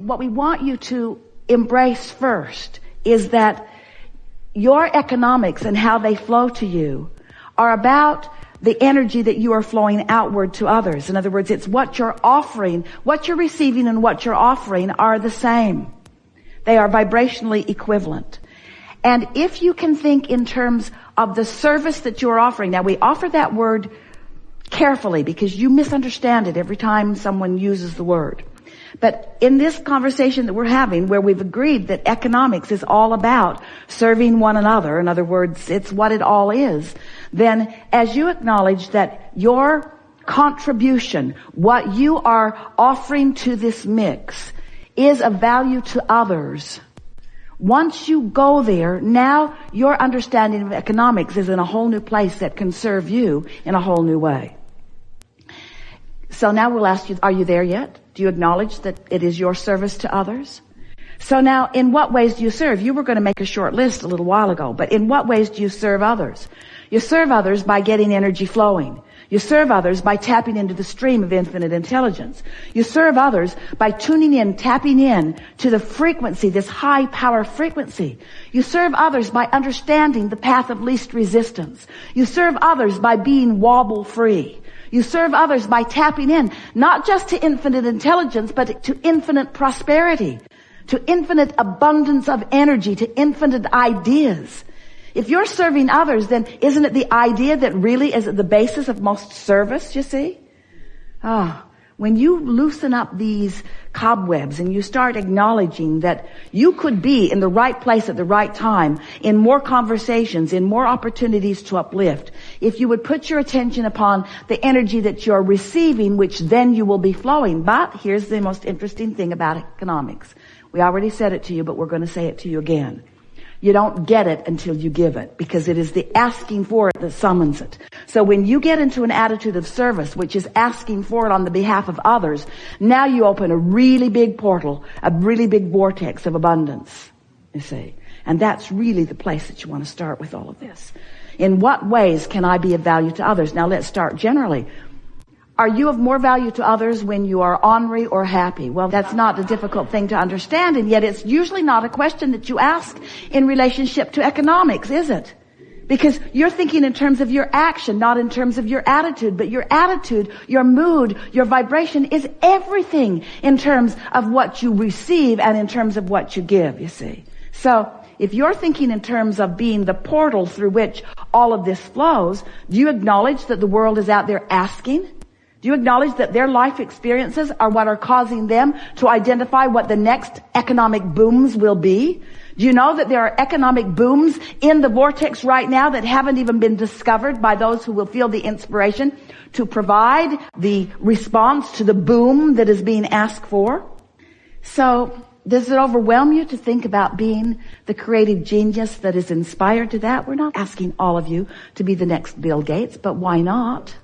what we want you to embrace first is that your economics and how they flow to you are about the energy that you are flowing outward to others. In other words, it's what you're offering, what you're receiving and what you're offering are the same. They are vibrationally equivalent. And if you can think in terms of the service that you're offering, now we offer that word carefully because you misunderstand it every time someone uses the word. But in this conversation that we're having, where we've agreed that economics is all about serving one another, in other words, it's what it all is, then as you acknowledge that your contribution, what you are offering to this mix, is of value to others, once you go there, now your understanding of economics is in a whole new place that can serve you in a whole new way. So now we'll ask you, are you there yet? Do you acknowledge that it is your service to others? So now, in what ways do you serve? You were going to make a short list a little while ago, but in what ways do you serve others? You serve others by getting energy flowing. You serve others by tapping into the stream of infinite intelligence. You serve others by tuning in, tapping in to the frequency, this high power frequency. You serve others by understanding the path of least resistance. You serve others by being wobble free. You serve others by tapping in, not just to infinite intelligence, but to infinite prosperity, to infinite abundance of energy, to infinite ideas. If you're serving others, then isn't it the idea that really is at the basis of most service, you see? When you loosen up these cobwebs and you start acknowledging that you could be in the right place at the right time, in more conversations, in more opportunities to uplift, if you would put your attention upon the energy that you're receiving, which then you will be flowing. But here's the most interesting thing about economics. We already said it to you, but we're going to say it to you again. You don't get it until you give it, because it is the asking for it that summons it. So when you get into an attitude of service, which is asking for it on the behalf of others, now you open a really big portal, a really big vortex of abundance, you see. And that's really the place that you want to start with all of this. In what ways can I be of value to others? Now let's start generally. Are you of more value to others when you are ornery or happy? Well, that's not a difficult thing to understand, and yet it's usually not a question that you ask in relationship to economics, is it? Because you're thinking in terms of your action, not in terms of your attitude. But your attitude, your mood, your vibration is everything in terms of what you receive and in terms of what you give, you see. So if you're thinking in terms of being the portal through which all of this flows, do you acknowledge that the world is out there asking? Do you acknowledge that their life experiences are what are causing them to identify what the next economic booms will be? Do you know that there are economic booms in the vortex right now that haven't even been discovered by those who will feel the inspiration to provide the response to the boom that is being asked for? So, does it overwhelm you to think about being the creative genius that is inspired to that? We're not asking all of you to be the next Bill Gates, but why not?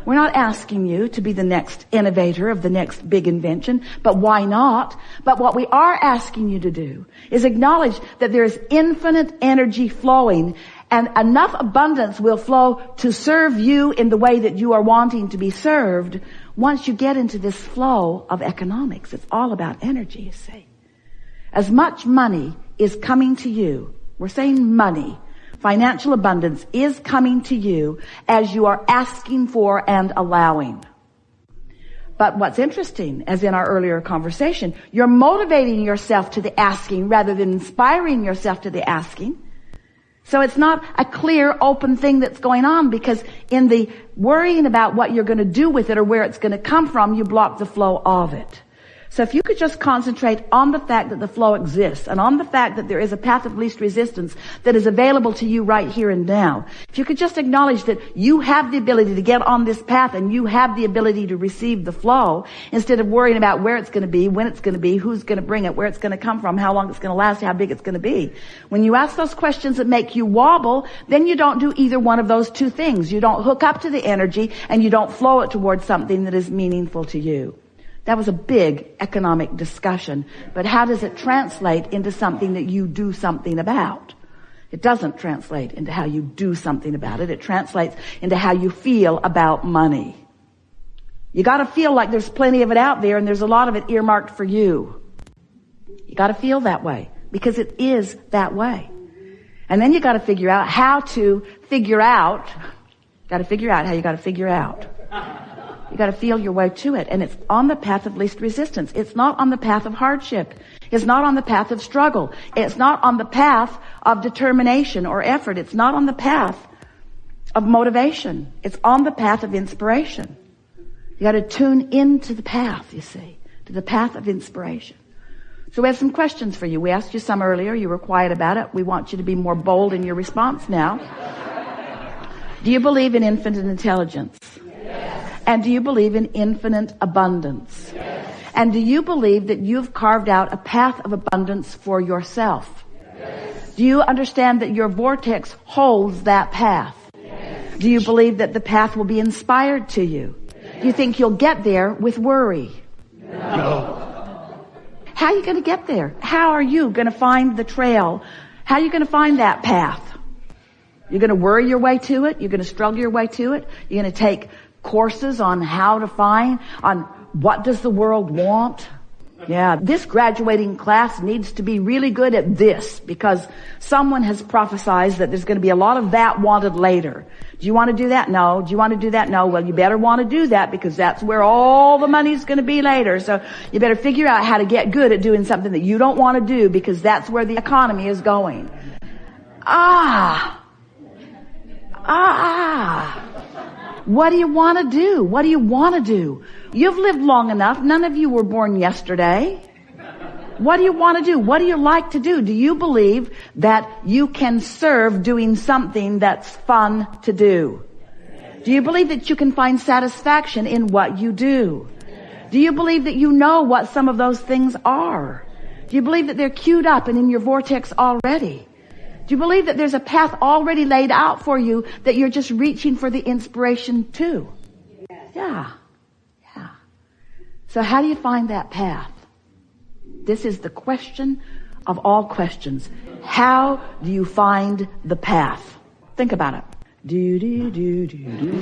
We're not asking you to be the next innovator of the next big invention, but why not? But what we are asking you to do is acknowledge that there is infinite energy flowing, and enough abundance will flow to serve you in the way that you are wanting to be served once you get into this flow of economics. It's all about energy, you see. As much money is coming to you, we're saying money, financial abundance is coming to you as you are asking for and allowing. But what's interesting, as in our earlier conversation, you're motivating yourself to the asking rather than inspiring yourself to the asking. So it's not a clear, open thing that's going on, because in the worrying about what you're going to do with it or where it's going to come from, you block the flow of it. So if you could just concentrate on the fact that the flow exists and on the fact that there is a path of least resistance that is available to you right here and now. If you could just acknowledge that you have the ability to get on this path and you have the ability to receive the flow, instead of worrying about where it's going to be, when it's going to be, who's going to bring it, where it's going to come from, how long it's going to last, how big it's going to be. When you ask those questions that make you wobble, then you don't do either one of those two things. You don't hook up to the energy and you don't flow it towards something that is meaningful to you. That was a big economic discussion, but how does it translate into something that you do something about? It doesn't translate into how you do something about it. It translates into how you feel about money. You got to feel like there's plenty of it out there and there's a lot of it earmarked for you. You got to feel that way because it is that way. And then you got to figure out how to figure out. Got to figure out how you got to figure out. You got to feel your way to it. And it's on the path of least resistance. It's not on the path of hardship. It's not on the path of struggle. It's not on the path of determination or effort. It's not on the path of motivation. It's on the path of inspiration. You got to tune into the path, you see, to the path of inspiration. So we have some questions for you. We asked you some earlier. You were quiet about it. We want you to be more bold in your response now. Do you believe in infinite intelligence? Yes. And do you believe in infinite abundance? Yes. And do you believe that you've carved out a path of abundance for yourself? Yes. Do you understand that your vortex holds that path? Yes. Do you believe that the path will be inspired to you? Yes. Do you think you'll get there with worry? No. How are you going to get there? How are you going to find the trail? How are you going to find that path? You're going to worry your way to it? You're going to struggle your way to it? You're going to take courses on how to find, on what does the world want? Yeah, this graduating class needs to be really good at this because someone has prophesied that there's going to be a lot of that wanted later. Do you want to do that? No. Do you want to do that? No. Well, you better want to do that because that's where all the money's going to be later. So you better figure out how to get good at doing something that you don't want to do because that's where the economy is going. What do you want to do? What do you want to do? You've lived long enough. None of you were born yesterday. What do you want to do? What do you like to do? Do you believe that you can serve doing something that's fun to do? Do you believe that you can find satisfaction in what you do? Do you believe that you know what some of those things are? Do you believe that they're queued up and in your vortex already? Do you believe that there's a path already laid out for you that you're just reaching for the inspiration to? Yeah. So how do you find that path? This is the question of all questions. How do you find the path? Think about it. Do, do, do, do, do.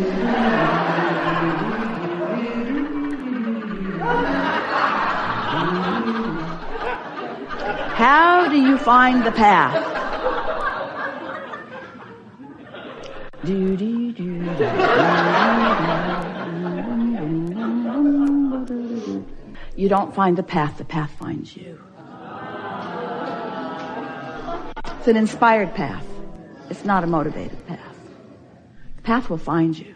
How do you find the path? Do, do, do, do, do. You don't find the path finds you. It's an inspired path. It's not a motivated path. The path will find you.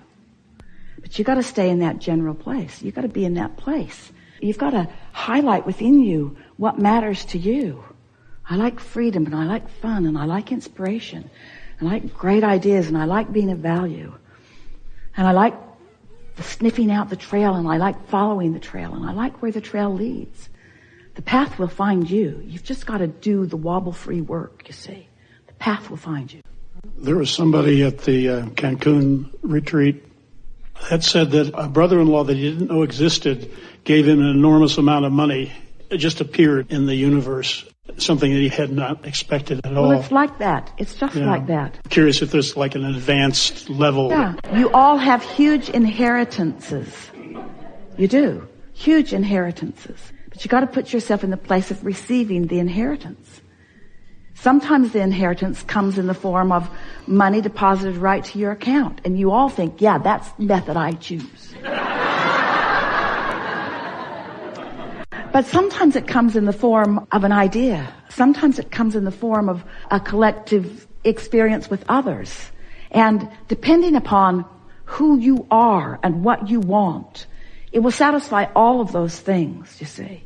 But you got to stay in that general place. You got to be in that place. You've got to highlight within you what matters to you. I like freedom and I like fun and I like inspiration. I like great ideas and I like being of value. And I like sniffing out the trail and I like following the trail and I like where the trail leads. The path will find you. You've just got to do the wobble-free work, you see. The path will find you. There was somebody at the Cancun retreat that said that a brother-in-law that he didn't know existed gave him an enormous amount of money. It just appeared in the universe, something that he had not expected at all. Well, it's like that. It's just like that. I'm curious if there's like an advanced level. Yeah, you all have huge inheritances. You do. Huge inheritances. But you got to put yourself in the place of receiving the inheritance. Sometimes the inheritance comes in the form of money deposited right to your account. And you all think, yeah, that's the method I choose. But sometimes it comes in the form of an idea. Sometimes it comes in the form of a collective experience with others. And depending upon who you are and what you want, it will satisfy all of those things, you see.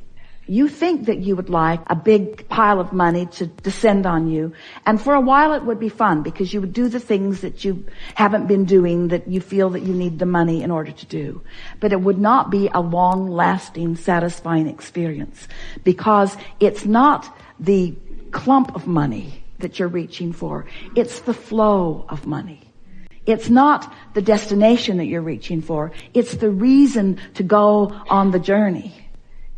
You think that you would like a big pile of money to descend on you. And for a while it would be fun because you would do the things that you haven't been doing that you feel that you need the money in order to do. But it would not be a long-lasting, satisfying experience because it's not the clump of money that you're reaching for. It's the flow of money. It's not the destination that you're reaching for. It's the reason to go on the journey.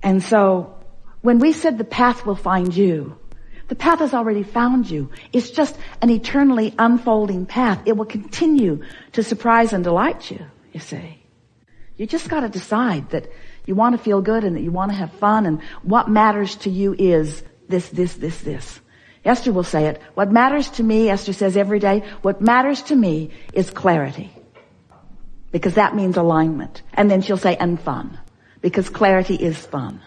And so when we said the path will find you, the path has already found you. It's just an eternally unfolding path. It will continue to surprise and delight you, you see. You just got to decide that you want to feel good and that you want to have fun and what matters to you is this. Esther will say it. What matters to me, Esther says every day, what matters to me is clarity. Because that means alignment. And then she'll say, and fun. Because clarity is fun.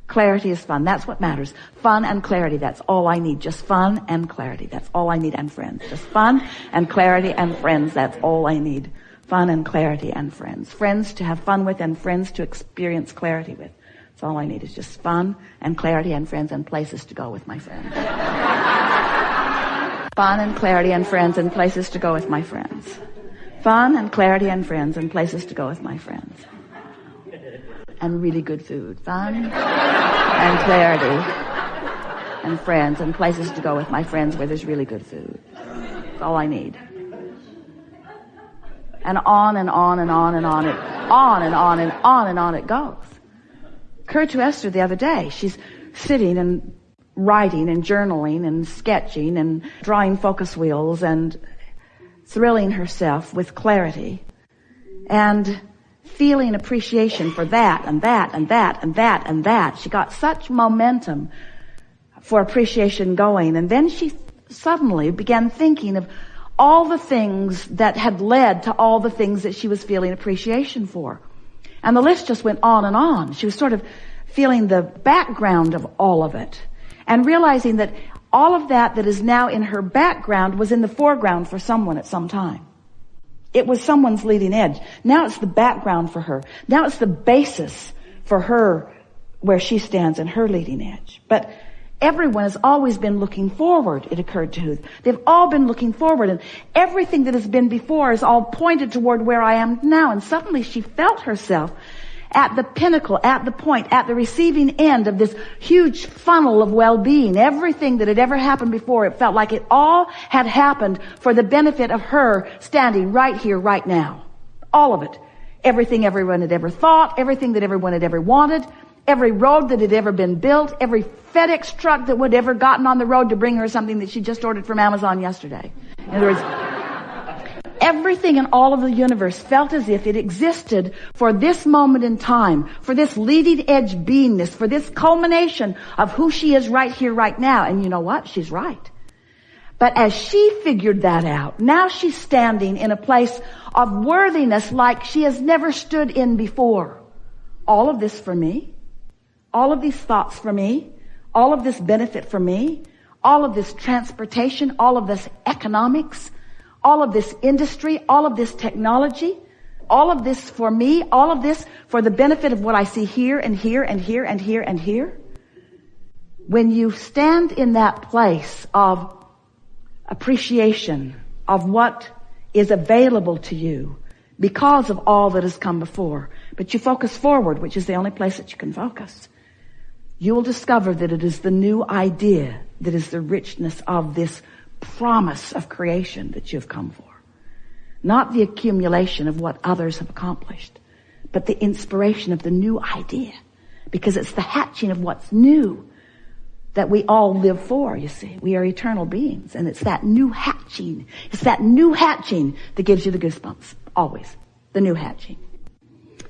Clarity is fun. That's what matters. Fun and clarity. That's all I need. Just fun and clarity. That's all I need. And friends. Just fun and clarity and friends. That's all I need. Fun and clarity and friends. Friends to have fun with and friends to experience clarity with. That's all I need is just fun and clarity and friends and places to go with my friends. Fun and clarity and friends and places to go with my friends. Fun and clarity and friends and places to go with my friends. And really good food. Fun and clarity and friends and places to go with my friends where there's really good food. That's all I need. And on and on and on and on and on it goes. Occurred to Esther the other day. She's sitting and writing and journaling and sketching and drawing focus wheels and thrilling herself with clarity and feeling appreciation for that and that and that and that and that. She got such momentum for appreciation going, and then she suddenly began thinking of all the things that had led to all the things that she was feeling appreciation for. And the list just went on and on. She was sort of feeling the background of all of it and realizing that all of that is now in her background was in the foreground for someone at some time. It was someone's leading edge. Now it's the background for her. Now it's the basis for her where she stands in her leading edge. But everyone has always been looking forward, it occurred to her. They've all been looking forward, and everything that has been before is all pointed toward where I am now. And suddenly she felt herself at the pinnacle, at the point, at the receiving end of this huge funnel of well-being. Everything that had ever happened before, it felt like it all had happened for the benefit of her standing right here, right now. All of it. Everything everyone had ever thought, everything that everyone had ever wanted, every road that had ever been built, every FedEx truck that would ever gotten on the road to bring her something that she just ordered from Amazon yesterday. In other words, everything in all of the universe felt as if it existed for this moment in time, for this leading edge beingness, for this culmination of who she is right here, right now. And you know what? She's right. But as she figured that out, now she's standing in a place of worthiness like she has never stood in before. All of this for me, all of these thoughts for me, all of this benefit for me, all of this transportation, all of this economics, all of this industry, all of this technology, all of this for me, all of this for the benefit of what I see here and here and here and here and here. When you stand in that place of appreciation of what is available to you because of all that has come before, but you focus forward, which is the only place that you can focus, you will discover that it is the new idea that is the richness of this promise of creation that you've come for. Not the accumulation of what others have accomplished, but the inspiration of the new idea. Because it's the hatching of what's new that we all live for, you see. We are eternal beings, and it's that new hatching. It's that new hatching that gives you the goosebumps. Always. The new hatching.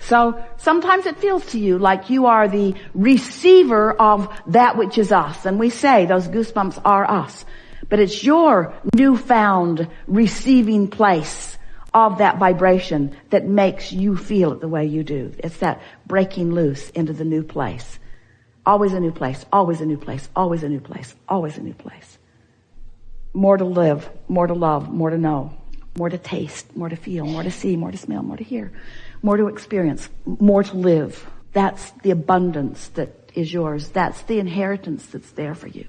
So sometimes it feels to you like you are the receiver of that which is us. And we say those goosebumps are us. But it's your newfound receiving place of that vibration that makes you feel it the way you do. It's that breaking loose into the new place. Always a new place, always a new place, always a new place, always a new place. More to live, more to love, more to know, more to taste, more to feel, more to see, more to smell, more to hear, more to experience, more to live. That's the abundance that is yours. That's the inheritance that's there for you.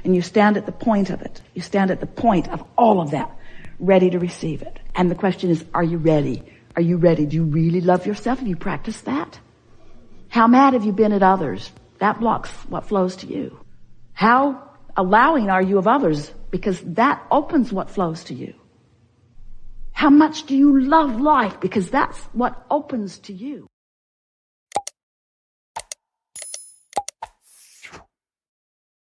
And you stand at the point of it. You stand at the point of all of that, ready to receive it. And the question is, are you ready? Are you ready? Do you really love yourself? Have you practiced that? How mad have you been at others? That blocks what flows to you. How allowing are you of others? Because that opens what flows to you. How much do you love life? Because that's what opens to you.